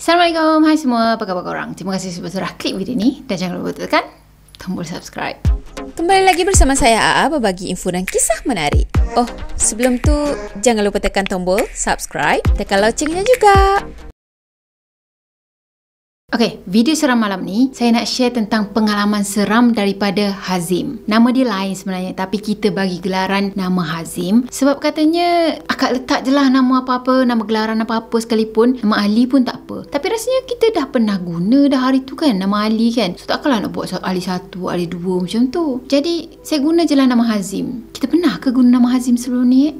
Assalamualaikum, hai semua, apa khabar korang? Terima kasih sudah klik video ni dan jangan lupa tekan tombol subscribe. Kembali lagi bersama saya AA berbagi info dan kisah menarik. Oh, sebelum tu jangan lupa tekan tombol subscribe, tekan loncengnya juga. Okay, video seram malam ni saya nak share tentang pengalaman seram daripada Hazim. Nama dia lain sebenarnya, tapi kita bagi gelaran nama Hazim sebab katanya akak letak je lah nama apa-apa, nama gelaran apa-apa sekalipun, nama Ali pun tak apa. Tapi rasanya kita dah pernah guna dah hari tu kan, nama Ali kan. So takkanlah nak buat Ali 1, Ali 2 macam tu. Jadi saya guna je lah nama Hazim. Kita pernah ke guna nama Hazim sebelum ni?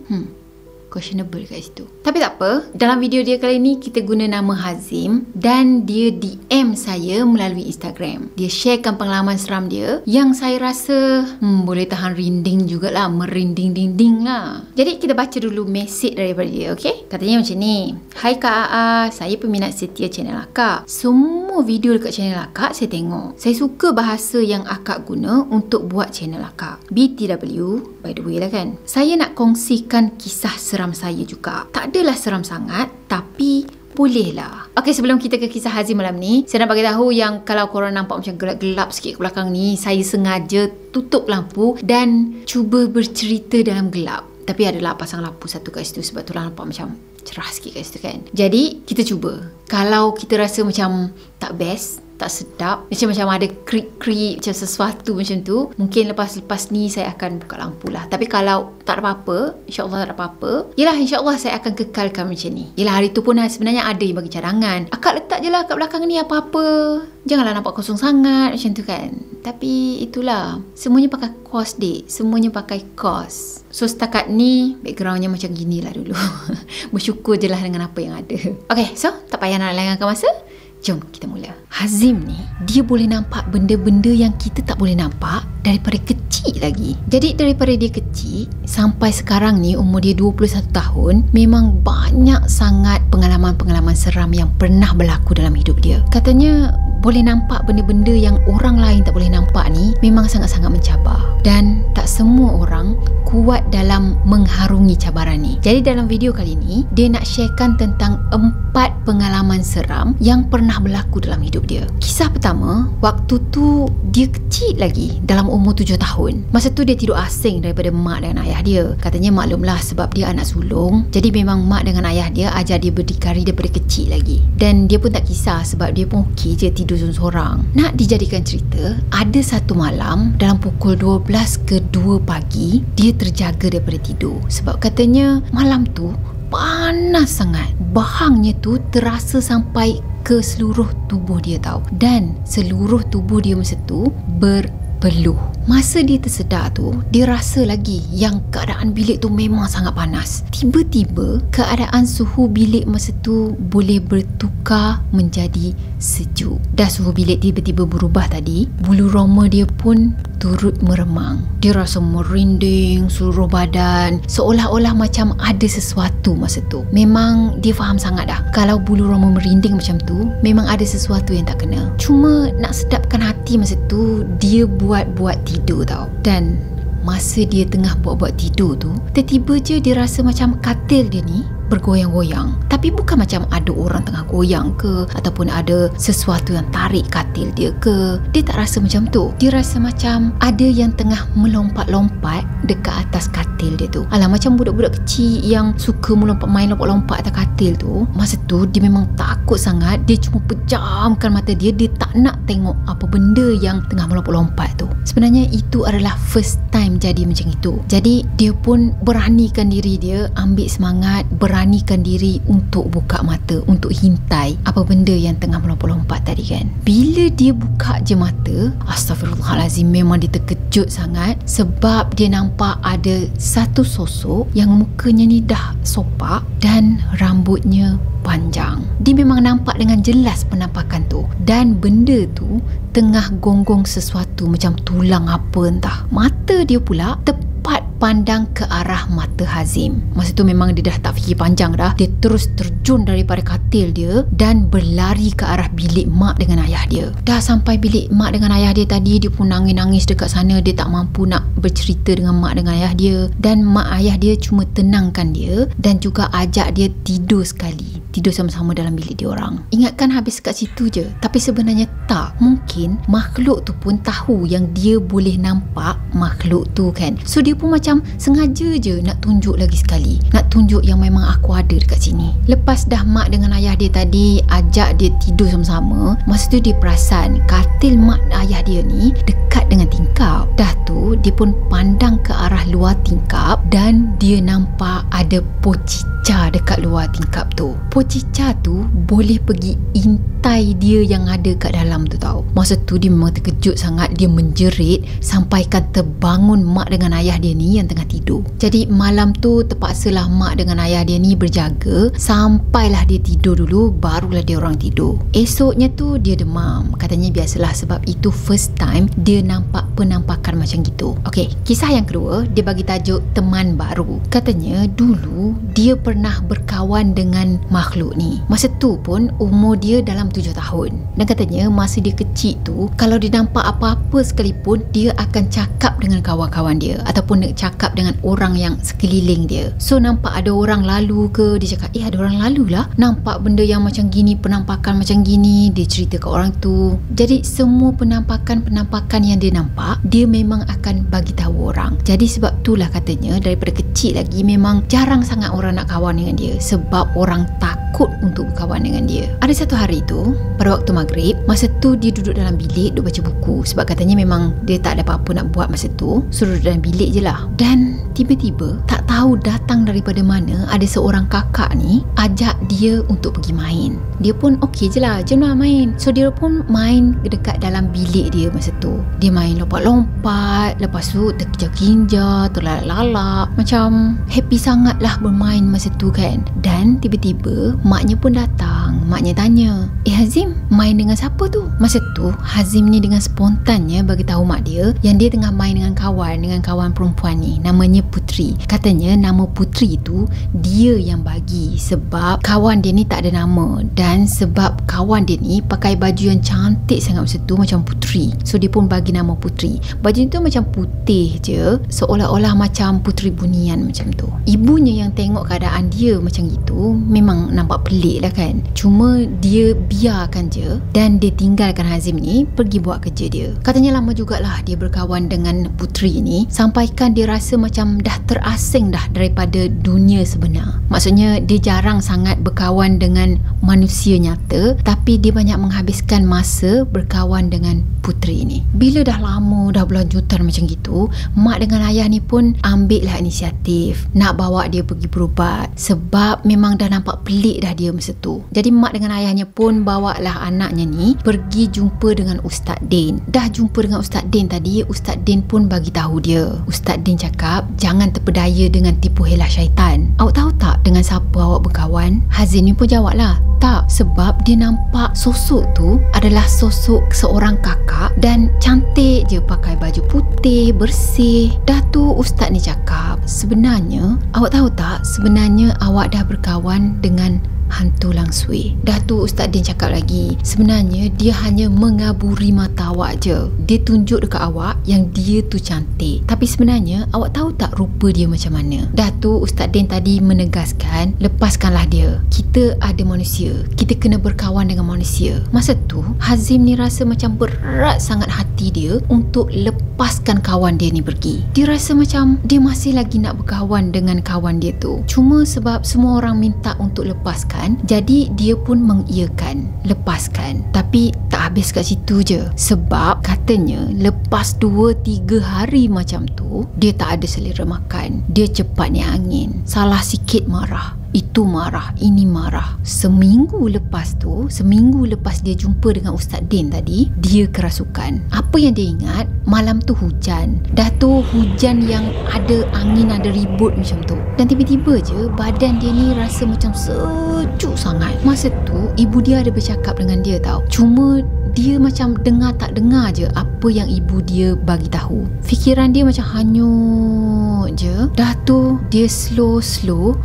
Questionable kat situ. Tapi tak apa, dalam video dia kali ni kita guna nama Hazim dan dia DM saya melalui Instagram. Dia sharekan pengalaman seram dia yang saya rasa boleh tahan rinding jugalah, merinding-dinding lah. Jadi kita baca dulu mesej daripada dia, okay? Katanya macam ni. Hai Kak AA, saya peminat setia channel akak. Semua video dekat channel akak saya tengok. Saya suka bahasa yang akak guna untuk buat channel akak. BTW, by the way lah kan. Saya nak kongsikan kisah seram saya juga. Tak adalah seram sangat, tapi bolehlah. Okey, sebelum kita ke kisah Hazim malam ni, saya nak bagi tahu yang kalau korang nampak macam gelap-gelap sikit ke belakang ni, saya sengaja tutup lampu dan cuba bercerita dalam gelap. Tapi adalah pasang lampu satu kat situ sebab tu lah nampak macam cerah sikit kat situ kan. Jadi kita cuba. Kalau kita rasa macam tak best, tak sedap, macam ada krik-krik macam sesuatu macam tu, mungkin lepas ni saya akan buka lampu lah. Tapi kalau tak ada apa-apa, insyaAllah tak ada apa-apa, yelah insyaAllah saya akan kekalkan macam ni. Yelah hari tu pun sebenarnya ada yang bagi cadangan, akak letak je lah kat belakang ni apa-apa, janganlah nampak kosong sangat macam tu kan. Tapi itulah, semuanya pakai kos dek, semuanya pakai kos. So setakat ni backgroundnya macam gini lah dulu. Bersyukur je lah dengan apa yang ada. Okay, so tak payah nak lengahkan masa, jom kita mula. Hazim ni, dia boleh nampak benda-benda yang kita tak boleh nampak daripada kecil lagi. Jadi daripada dia kecil sampai sekarang ni umur dia 21 tahun, memang banyak sangat pengalaman-pengalaman seram yang pernah berlaku dalam hidup dia. Katanya boleh nampak benda-benda yang orang lain tak boleh nampak ni memang sangat-sangat mencabar. Dan tak semua orang kuat dalam mengharungi cabaran ni. Jadi dalam video kali ni, dia nak sharekan tentang 4 pengalaman seram yang pernah berlaku dalam hidup dia. Kisah pertama, waktu tu dia kecil lagi, dalam umur 7 tahun. Masa tu dia tidur asing daripada mak dan ayah dia. Katanya maklumlah sebab dia anak sulung, jadi memang mak dengan ayah dia ajar dia berdikari daripada kecil lagi. Dan dia pun tak kisah sebab dia pun okey je tidur seorang. Nak dijadikan cerita, ada satu malam dalam pukul 12 ke 2 pagi, dia terjaga daripada tidur sebab katanya malam tu panas sangat. Bahangnya tu terasa sampai ke seluruh tubuh dia tau. Dan seluruh tubuh dia masa tu berpeluh. Masa dia tersedar tu, dia rasa lagi yang keadaan bilik tu memang sangat panas. Tiba-tiba keadaan suhu bilik masa tu boleh bertukar menjadi sejuk. Dah suhu bilik tiba-tiba berubah tadi, bulu roma dia pun turut meremang. Dia rasa merinding seluruh badan, seolah-olah macam ada sesuatu masa tu. Memang dia faham sangat dah, kalau bulu roma merinding macam tu, memang ada sesuatu yang tak kena. Cuma nak sedapkan hati masa tu, dia buat tidur tau. Dan masa dia tengah buat tidur tu, tiba-tiba je dia rasa macam katil dia ni bergoyang-goyang. Tapi bukan macam ada orang tengah goyang ke, ataupun ada sesuatu yang tarik katil dia ke. Dia tak rasa macam tu. Dia rasa macam ada yang tengah melompat-lompat dekat atas katil dia tu. Alah, macam budak-budak kecil yang suka main lompat-lompat atas katil tu. Masa tu dia memang takut sangat. Dia cuma pejamkan mata dia. Dia tak nak tengok apa benda yang tengah melompat-lompat tu. Sebenarnya itu adalah first time jadi macam itu. Jadi dia pun beranikan diri dia, ambil semangat, beranikan diri untuk buka mata, untuk hintai apa benda yang tengah melompat-lompat tadi kan. Bila dia buka je mata, astagfirullahalazim, memang dia terkejut sangat sebab dia nampak ada satu sosok yang mukanya ni dah sopak dan rambutnya panjang. Dia memang nampak dengan jelas penampakan tu, dan benda tu tengah gonggong sesuatu macam tulang apa entah. Mata dia pula tepat pandang ke arah mata Hazim. Masa tu memang dia dah tak fikir panjang dah. Dia terus terjun daripada katil dia dan berlari ke arah bilik mak dengan ayah dia. Dah sampai bilik mak dengan ayah dia tadi, dia pun nangis-nangis dekat sana. Dia tak mampu nak bercerita dengan mak dengan ayah dia, dan mak ayah dia cuma tenangkan dia dan juga ajak dia tidur sekali, tidur sama-sama dalam bilik dia orang. Ingatkan habis kat situ je, tapi sebenarnya tak. Mungkin makhluk tu pun tahu yang dia boleh nampak makhluk tu kan. So dia pun macam sengaja je nak tunjuk lagi sekali, nak tunjuk yang memang aku ada dekat sini. Lepas dah mak dengan ayah dia tadi ajak dia tidur sama-sama, masa tu dia perasan katil mak ayah dia ni dekat dengan tingkap. Dah tu dia pun pandang ke arah luar tingkap dan dia nampak ada pocica dekat luar tingkap tu. Pocica tu boleh pergi intai dia yang ada kat dalam tu tau. Masa tu dia memang terkejut sangat. Dia menjerit sampaikan terbangun mak dengan ayah dia ni yang tengah tidur. Jadi malam tu terpaksalah mak dengan ayah dia ni berjaga sampailah dia tidur dulu, barulah dia orang tidur. Esoknya tu dia demam. Katanya biasalah sebab itu first time dia nampak penampakan macam gitu. Okey, kisah yang kedua dia bagi tajuk teman baru. Katanya dulu dia pernah berkawan dengan makhluk ni. Masa tu pun umur dia dalam 7 tahun. Dan katanya masa dia kecil tu, kalau dia nampak apa-apa sekalipun, dia akan cakap dengan kawan-kawan dia ataupun nak cakap dengan orang yang sekeliling dia. So nampak ada orang lalu ke, dia cakap ada orang lalu lah, nampak benda yang macam gini, penampakan macam gini, dia cerita ke orang tu. Jadi semua penampakan yang dia nampak, dia memang akan bagi tahu orang. Jadi sebab itulah katanya daripada kecil lagi memang jarang sangat orang nak kawan dengan dia, sebab orang takut untuk berkawan dengan dia. Ada satu hari tu pada waktu maghrib, masa tu dia duduk dalam bilik duduk baca buku, sebab katanya memang dia tak ada apa-apa nak buat masa tu, so duduk dalam bilik je lah. Dan tiba-tiba tak tahu datang daripada mana, ada seorang kakak ni ajak dia untuk pergi main. Dia pun okey je lah, jom lah main. So dia pun main dekat dalam bilik dia masa tu. Dia main lompat-lompat, lepas tu terkinja-kinja, terlalak-lalak, macam happy sangat lah bermain masa tu kan. Dan tiba-tiba maknya pun datang. Maknya tanya, Hazim, main dengan siapa tu? Masa tu Hazim ni dengan spontannya bagi tahu mak dia yang dia tengah main dengan kawan perempuan ni, namanya Putri. Katanya nama Putri tu dia yang bagi, sebab kawan dia ni tak ada nama, dan sebab kawan dia ni pakai baju yang cantik sangat masa tu macam Putri, so dia pun bagi nama Putri. Baju tu macam putih je, seolah-olah macam puteri bunian macam tu. Ibunya yang tengok keadaan dia macam gitu memang nampak pelik lah kan. Cuma dia biarkan je dan dia tinggalkan Hazim ni pergi buat kerja dia. Katanya lama jugalah dia berkawan dengan Putri ni, sampaikan dia rasa macam dah terasing dah daripada dunia sebenar. Maksudnya dia jarang sangat berkawan dengan manusia nyata, tapi dia banyak menghabiskan masa berkawan dengan Putri ni. Bila dah lama, dah berlanjutan macam gitu, mak dengan ayah ni pun ambil lah inisiatif nak bawa dia pergi berubat, sebab memang dah nampak pelik dah dia masa tu. Jadi mak dengan ayahnya pun bawa lah anaknya ni pergi jumpa dengan Ustaz Din. Dah jumpa dengan Ustaz Din tadi, Ustaz Din pun bagi tahu dia. Ustaz Din cakap jangan terpedaya dengan tipu helah syaitan. Awak tahu tak dengan siapa awak berkawan? Hazim ni pun jawab lah, tak, sebab dia nampak sosok tu adalah sosok seorang kakak dan cantik je, pakai baju putih, bersih. Dah tu Ustaz ni cakap, sebenarnya awak tahu tak, sebenarnya awak dah berkawan dengan hantu langsui. Dah tu Ustaz Din cakap lagi, sebenarnya dia hanya mengaburi mata awak je. Dia tunjuk dekat awak yang dia tu cantik, tapi sebenarnya awak tahu tak rupa dia macam mana? Dah tu Ustaz Din tadi menegaskan, lepaskanlah dia. Kita ada manusia, kita kena berkawan dengan manusia. Masa tu Hazim ni rasa macam berat sangat hati dia untuk lepaskan kawan dia ni pergi. Dia rasa macam dia masih lagi nak berkawan dengan kawan dia tu, cuma sebab semua orang minta untuk lepaskan, jadi dia pun mengiyakan, lepaskan. Tapi tak habis kat situ je, sebab katanya lepas 2-3 hari macam tu, dia tak ada selera makan. Dia cepat ni angin, salah sikit marah, itu marah, ini marah. Seminggu lepas dia jumpa dengan Ustaz Din tadi, dia kerasukan. Apa yang dia ingat, malam tu hujan. Dah tu hujan yang ada angin, ada ribut macam tu. Dan tiba-tiba je badan dia ni rasa macam sejuk sangat. Masa tu ibu dia ada bercakap dengan dia tau, cuma dia macam dengar tak dengar je apa yang ibu dia bagi tahu. Fikiran dia macam hanyut tengok je, dah tu dia slow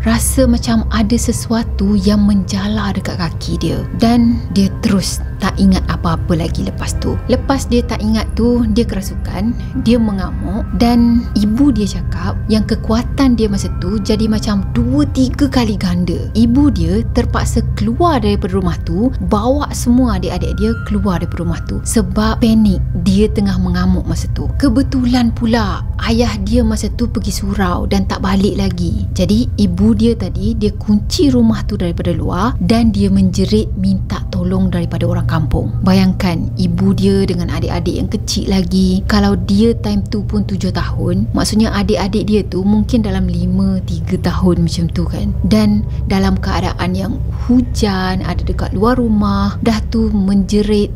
rasa macam ada sesuatu yang menjala dekat kaki dia. Dan dia terus tak ingat apa-apa lagi lepas tu. Lepas dia tak ingat tu, dia kerasukan, dia mengamuk, dan ibu dia cakap yang kekuatan dia masa tu jadi macam 2-3 kali ganda. Ibu dia terpaksa keluar daripada rumah tu, bawa semua adik-adik dia keluar daripada rumah tu sebab panik, dia tengah mengamuk masa tu. Kebetulan pula ayah dia masa tu pergi surau dan tak balik lagi. Jadi ibu dia tadi, dia kunci rumah tu daripada luar dan dia menjerit minta tolong daripada orang kampung. Bayangkan ibu dia dengan adik-adik yang kecil lagi. Kalau dia time tu pun 7 tahun, maksudnya adik-adik dia tu mungkin dalam 5-3 tahun macam tu kan. Dan dalam keadaan yang hujan, ada dekat luar rumah, dah tu menjerit,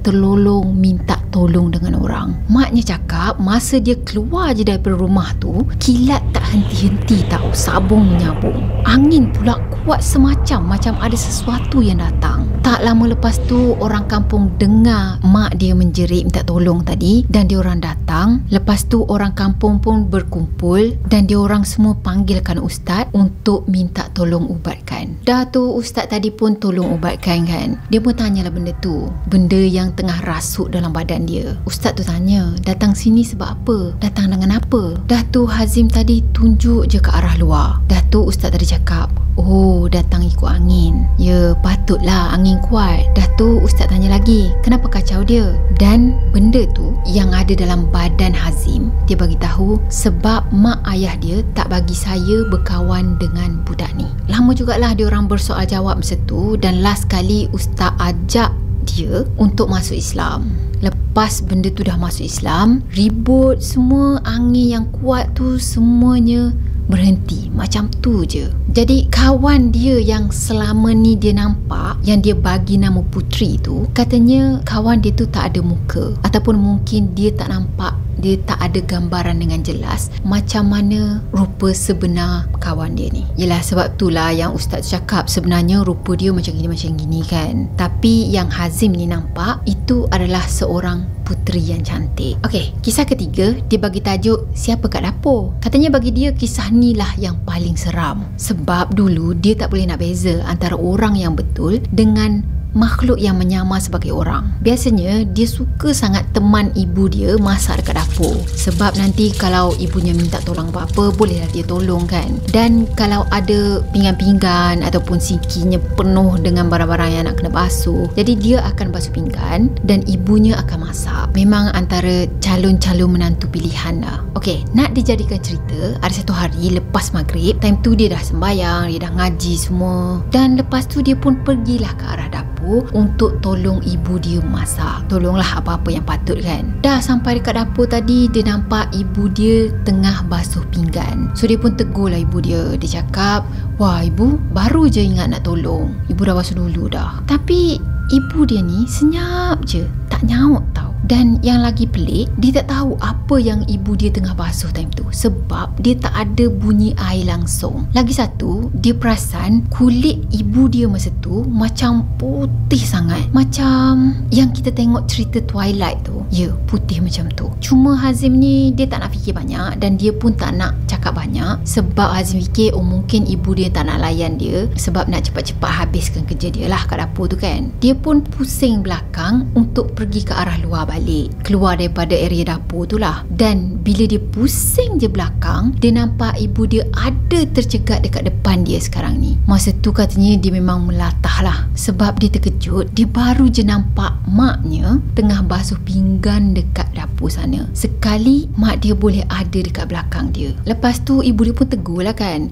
terlolong, minta tolong dengan orang. Maknya cakap masa dia keluar je daripada rumah tu, kilat tak henti-henti tau, sabung menyabung. Angin pula kuat semacam ada sesuatu yang datang. Tak lama lepas tu orang kampung dengar mak dia menjerit minta tolong tadi, dan dia orang datang. Lepas tu orang kampung pun berkumpul dan dia orang semua panggilkan ustaz untuk minta tolong ubatkan. Dah tu ustaz tadi pun tolong ubatkan kan. Dia pun tanyalah benda tu, benda yang tengah rasuk dalam badan dia. Ustaz tu tanya, datang sini sebab apa? Datang dengan apa? Dah tu Hazim tadi tunjuk je ke arah luar. Dah tu ustaz tadi cakap, oh datang ikut angin. Ya patutlah, angin kuat. Dah tu ustaz tanya lagi, kenapa kacau dia? Dan benda tu yang ada dalam badan Hazim, dia bagi tahu sebab mak ayah dia tak bagi saya berkawan dengan budak ni. Lama jugalah dia orang bersoal jawab masa tu, dan last kali ustaz ajak dia untuk masuk Islam. Lepas benda tu dah masuk Islam, ribut semua, angin yang kuat tu semuanya berhenti. Macam tu je. Jadi kawan dia yang selama ni dia nampak, yang dia bagi nama Putri tu, katanya kawan dia tu tak ada muka, ataupun mungkin dia tak nampak, dia tak ada gambaran dengan jelas macam mana rupa sebenar kawan dia ni. Yelah, sebab itulah yang ustaz cakap sebenarnya rupa dia macam gini kan. Tapi yang Hazim ni nampak itu adalah seorang puteri yang cantik. Okey, kisah ketiga dia bagi tajuk siapa kat dapur. Katanya bagi dia kisah ni lah yang paling seram. Sebab dulu dia tak boleh nak beza antara orang yang betul dengan makhluk yang menyamar sebagai orang. Biasanya dia suka sangat teman ibu dia masak dekat dapur, sebab nanti kalau ibunya minta tolong apa-apa, bolehlah dia tolong kan. Dan kalau ada pinggan-pinggan ataupun sinkinya penuh dengan barang-barang yang nak kena basuh, jadi dia akan basuh pinggan dan ibunya akan masak. Memang antara calon-calon menantu pilihan lah. Okey, nak dijadikan cerita, ada satu hari lepas maghrib, time tu dia dah sembahyang, dia dah ngaji semua, dan lepas tu dia pun pergilah ke arah dapur untuk tolong ibu dia masak. Tolonglah apa-apa yang patut kan. Dah sampai dekat dapur tadi, dia nampak ibu dia tengah basuh pinggan. So dia pun tegurlah ibu dia. Dia cakap, wah ibu, baru je ingat nak tolong. Ibu dah basuh dulu dah. Tapi ibu dia ni senyap je, tak nyaut tau. Dan yang lagi pelik, dia tak tahu apa yang ibu dia tengah basuh time tu, sebab dia tak ada bunyi air langsung. Lagi satu, dia perasan kulit ibu dia masa tu macam putih sangat, macam yang kita tengok cerita Twilight tu. Ya, putih macam tu. Cuma Hazim ni dia tak nak fikir banyak, dan dia pun tak nak cakap banyak, sebab Hazim fikir mungkin ibu dia tak nak layan dia, sebab nak cepat-cepat habiskan kerja dia lah kat dapur tu kan. Dia pun pusing belakang untuk pergi ke arah luar balik, keluar daripada area dapur tu lah. Dan bila dia pusing je belakang, dia nampak ibu dia ada tercegat dekat depan dia sekarang ni. Masa tu katanya dia memang melatah lah, sebab dia terkejut. Dia baru je nampak maknya tengah basuh pinggan dekat dapur sana. Sekali mak dia boleh ada dekat belakang dia. Lepas tu ibu dia pun tegur lah kan,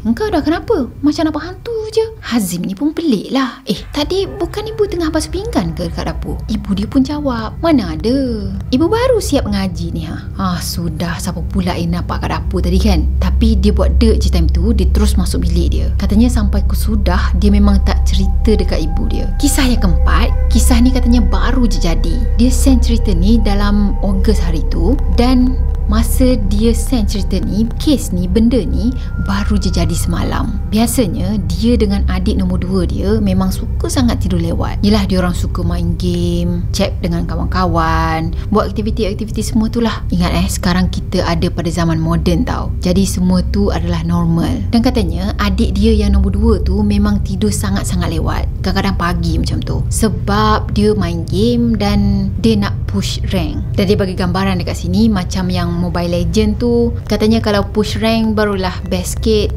engkau dah kenapa? Macam nampak hantu je. Hazim ni pun pelik lah. Tadi bukan ibu tengah basuh pinggan ke dekat dapur? Ibu dia pun jawab, mana ada, ibu baru siap ngaji ni sudah, siapa pula yang nampak kat dapur tadi kan. Tapi dia buat dek je time tu, dia terus masuk bilik dia. Katanya sampai kesudah dia memang tak cerita dekat ibu dia. Kisah yang keempat, kisah ni katanya baru je jadi. Dia send cerita ni dalam Ogos hari tu, dan masa dia send cerita ni, kes ni, benda ni baru je jadi semalam. Biasanya dia dengan adik nombor 2 dia memang suka sangat tidur lewat. Yelah, dia orang suka main game, chat dengan kawan-kawan, buat aktiviti-aktiviti semua tu lah. Ingat sekarang kita ada pada zaman moden tau, jadi semua tu adalah normal. Dan katanya adik dia yang nombor 2 tu memang tidur sangat-sangat lewat, kadang-kadang pagi macam tu, sebab dia main game dan dia nak push rank. Dan dia bagi gambaran dekat sini macam yang Mobile Legend tu, katanya kalau push rank barulah best sikit.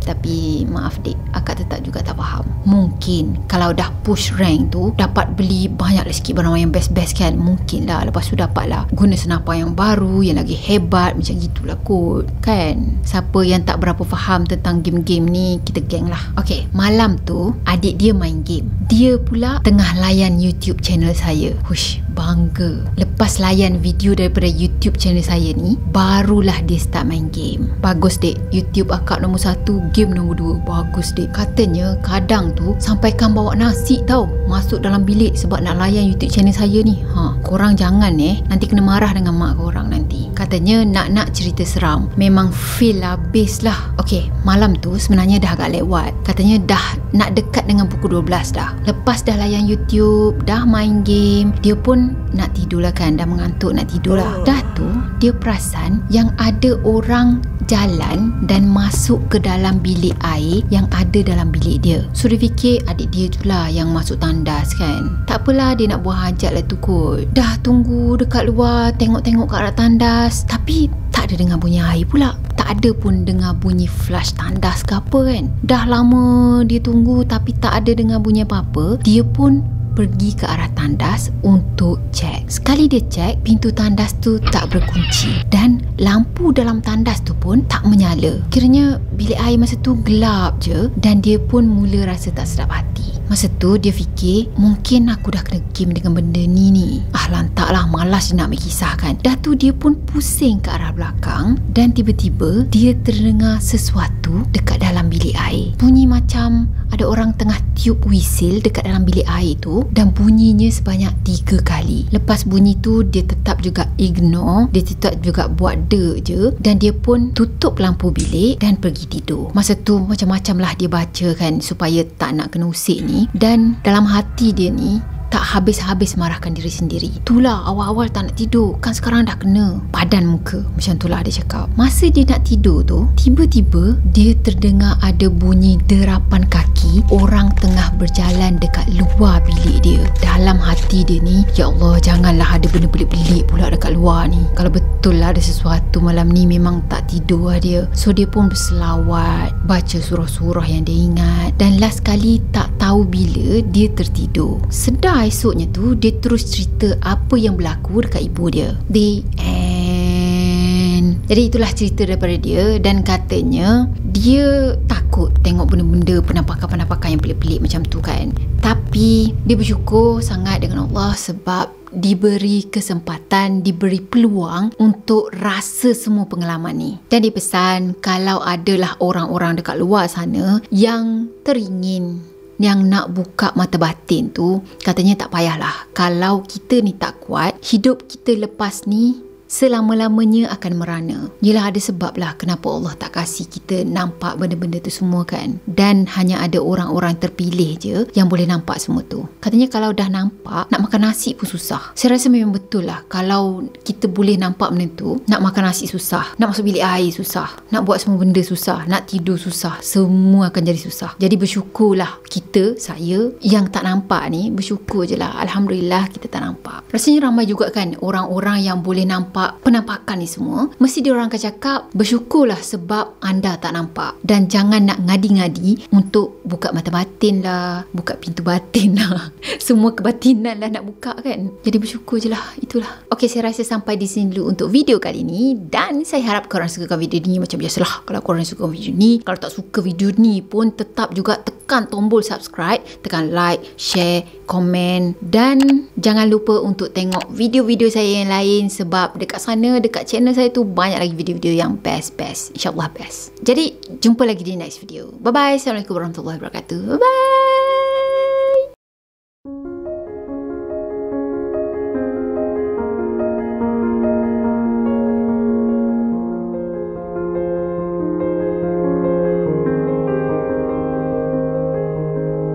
Tapi maaf dik, akak tetap juga tak faham. Mungkin kalau dah push rank tu dapat beli banyak sikit barang yang best-best kan, mungkin lah lepas tu dapat lah guna senapan yang baru yang lagi hebat, macam gitulah kot kan. Siapa yang tak berapa faham tentang game-game ni, kita geng lah. Okay, malam tu adik dia main game, dia pula tengah layan YouTube channel saya. Hush, bangga. Lepas layan video daripada YouTube channel saya ni, barulah dia start main game. Bagus dek, YouTube akak nombor 1, game nombor 2. Bagus dek. Katanya kadang tu sampaikan bawa nasi tau masuk dalam bilik sebab nak layan YouTube channel saya ni. Korang jangan nanti kena marah dengan mak korang nanti. Katanya nak cerita seram, memang feel habis lah. Okay, malam tu sebenarnya dah agak lewat. Katanya dah nak dekat dengan pukul 12 dah. Lepas dah layan YouTube, dah main game, dia pun nak tidur lah kan, dah mengantuk nak tidur lah. Dah tu dia perasan yang ada orang jalan dan masuk ke dalam bilik air yang ada dalam bilik dia. So dia fikir adik dia tu lah yang masuk tandas kan. Tak apalah, dia nak buang hajat lah tu kot. Dah tunggu dekat luar, tengok-tengok ke arah tandas, tapi tak ada dengar bunyi air pula. Tak ada pun dengar bunyi flush tandas ke apa kan. Dah lama dia tunggu tapi tak ada dengar bunyi apa-apa. Dia pun pergi ke arah tandas untuk cek. Sekali dia cek, pintu tandas tu tak berkunci dan lampu dalam tandas tu pun tak menyala. Kiranya bilik air masa tu gelap je dan dia pun mula rasa tak sedap hati. Masa tu dia fikir, mungkin aku dah kena game dengan benda ni. Lantaklah, malas nak kisahkan. Dah tu dia pun pusing ke arah belakang dan tiba-tiba dia terdengar sesuatu dekat dalam bilik air. Bunyi macam ada orang tengah tiup whistle dekat dalam bilik air tu dan bunyinya sebanyak 3 kali. Lepas bunyi tu dia tetap juga ignore, dia tetap juga buat dek je dan dia pun tutup lampu bilik dan pergi tidur. Masa tu macam-macam lah dia baca kan supaya tak nak kena usik ni. Dan dalam hati dia ni tak habis-habis marahkan diri sendiri. Itulah awal-awal tak nak tidur, kan sekarang dah kena padan muka. Macam itulah dia cakap. Masa dia nak tidur tu, tiba-tiba dia terdengar ada bunyi derapan kaki orang tengah berjalan dekat luar bilik dia. Dalam hati dia ni, ya Allah, janganlah ada benda pelik-pelik pula dekat luar ni. Kalau betul lah ada sesuatu malam ni, memang tak tidur lah dia. So dia pun berselawat, baca surah-surah yang dia ingat, dan last kali tak tahu bila dia tertidur. Sedar esoknya tu dia terus cerita apa yang berlaku dekat ibu dia. The end. Jadi itulah cerita daripada dia dan katanya dia takut tengok benda-benda penampakan-penampakan yang pelik-pelik macam tu kan. Tapi dia bersyukur sangat dengan Allah sebab diberi kesempatan, diberi peluang untuk rasa semua pengalaman ni. Dan dia pesan kalau adalah orang-orang dekat luar sana yang teringin, yang nak buka mata batin tu, katanya tak payahlah. Kalau kita ni tak kuat, hidup kita lepas ni selama-lamanya akan merana. Yelah, ada sebab lah kenapa Allah tak kasih kita nampak benda-benda tu semua kan. Dan hanya ada orang-orang terpilih je yang boleh nampak semua tu. Katanya kalau dah nampak, nak makan nasi pun susah. Saya rasa memang betul lah. Kalau kita boleh nampak benda tu, nak makan nasi susah, nak masuk bilik air susah, nak buat semua benda susah, nak tidur susah, semua akan jadi susah. Jadi bersyukurlah kita, saya yang tak nampak ni, bersyukur je lah. Alhamdulillah kita tak nampak. Rasanya ramai juga kan orang-orang yang boleh nampak penampakan ni semua. Mesti dia orang akan cakap bersyukurlah sebab anda tak nampak. Dan jangan nak ngadi-ngadi untuk buka mata batin lah, buka pintu batin lah. Semua kebatinan lah nak buka kan. Jadi bersyukur je lah. Itulah. Okay, saya rasa sampai di sini dulu untuk video kali ni. Dan saya harap korang suka video ni. Macam biasalah, kalau korang suka video ni, kalau tak suka video ni pun tetap juga tekan tombol subscribe, tekan like, share, komen. Dan jangan lupa untuk tengok video-video saya yang lain sebab dekat sana, dekat channel saya tu banyak lagi video-video yang best-best. InsyaAllah best. Jadi, jumpa lagi di next video. Bye-bye. Assalamualaikum warahmatullahi wabarakatuh. Bye-bye.